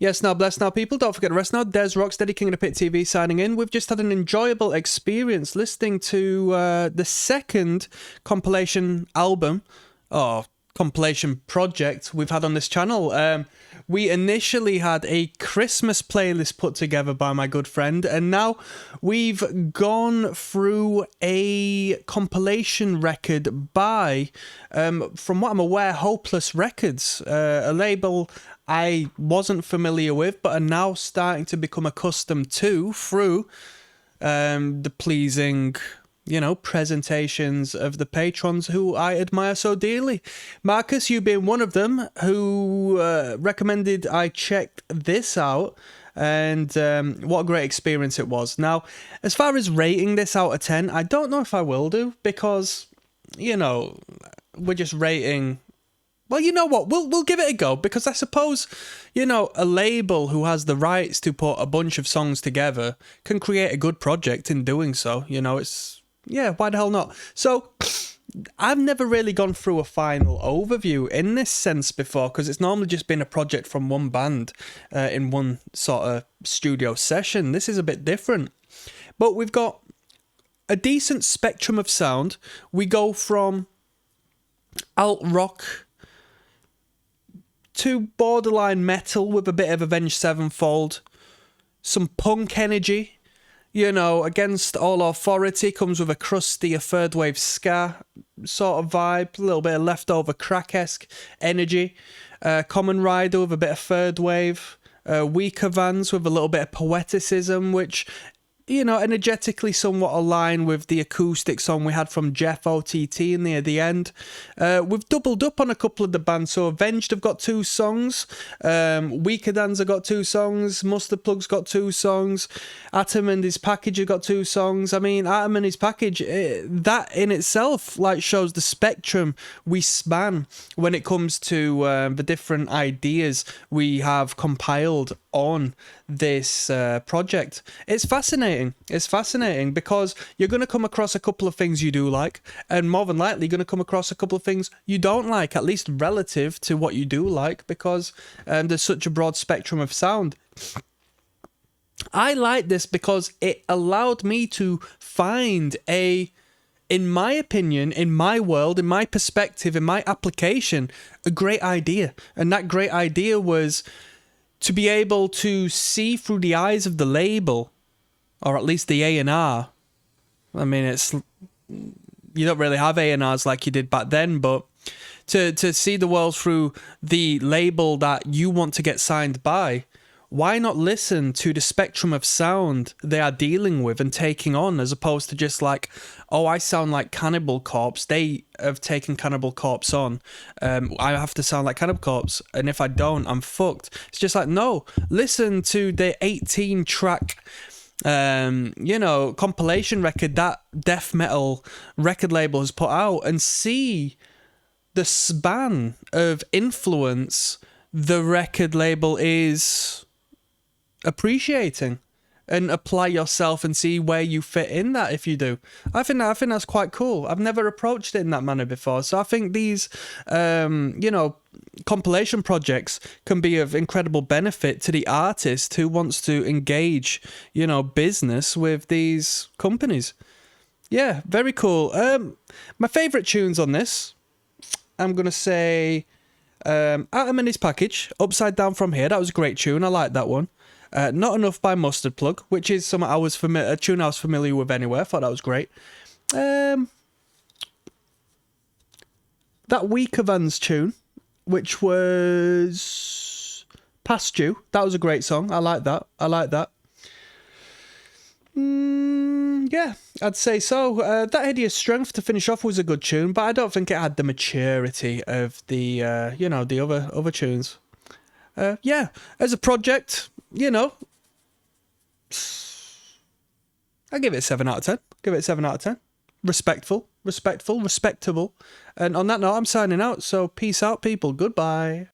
Yes, now bless now, people. Don't forget to rest now. There's ROCKSTEADY, King of the Pit TV, signing in. We've just had an enjoyable experience listening to the second compilation album, or compilation project we've had on this channel. We initially had a Christmas playlist put together by my good friend, and now we've gone through a compilation record by, from what I'm aware, Hopeless Records, a label I wasn't familiar with, but are now starting to become accustomed to through the pleasing, presentations of the patrons who I admire so dearly. Marcus, you being one of them, who recommended I check this out, and what a great experience it was. Now, as far as rating this out of 10, I don't know if I will do, because, we're just rating... Well, you know what? We'll give it a go, because I suppose, a label who has the rights to put a bunch of songs together can create a good project in doing so. Yeah, why the hell not? So, I've never really gone through a final overview in this sense before, because it's normally just been a project from one band in one sort of studio session. This is a bit different. But we've got a decent spectrum of sound. We go from alt rock to borderline metal with a bit of Avenged Sevenfold, some punk energy, Against All Authority comes with a crustier third wave ska sort of vibe, a little bit of leftover crack-esque energy, Common Rider with a bit of third wave, Weaker Vans with a little bit of poeticism, which... energetically somewhat aligned with the acoustic song we had from Jeff OTT near the end. We've doubled up on a couple of the bands. So Avenged have got 2 songs. Weaker Dan's have got 2 songs. Mustard Plug's got 2 songs. Atom and His Package have got 2 songs. I mean, Atom and His Package, that in itself shows the spectrum we span when it comes to the different ideas we have compiled on this project. It's fascinating. It's fascinating because you're going to come across a couple of things you do like, and more than likely you're going to come across a couple of things you don't like, at least relative to what you do like, because there's such a broad spectrum of sound. I like this because it allowed me to find in my opinion, in my world, in my perspective, in my application, a great idea. And that great idea was to be able to see through the eyes of the label, or at least the A&R. I mean, you don't really have A&Rs like you did back then, but to see the world through the label that you want to get signed by, why not listen to the spectrum of sound they are dealing with and taking on, as opposed to just like, oh, I sound like Cannibal Corpse. They have taken Cannibal Corpse on. I have to sound like Cannibal Corpse, and if I don't, I'm fucked. It's just like, no, listen to the 18-track compilation record that death metal record label has put out, and see the span of influence the record label is appreciating, and apply yourself and see where you fit in that if you do. I think that's quite cool. I've never approached it in that manner before, so I think these compilation projects can be of incredible benefit to the artist who wants to engage business with these companies. Yeah, very cool. My favorite tunes on this, I'm gonna say Atom and His Package, Upside Down From Here. That was a great tune. I like that one. Not Enough by Mustard Plug, which is a tune I was familiar with anyway. I thought that was great. That Weaker Vans tune, which was Past You, that was a great song. I like that. Yeah, I'd say so. That Hideous Strength to finish off was a good tune, but I don't think it had the maturity of the the other tunes. Yeah, as a project, I give it a 7 out of 10. Respectful, respectable. And on that note, I'm signing out. So peace out, people. Goodbye.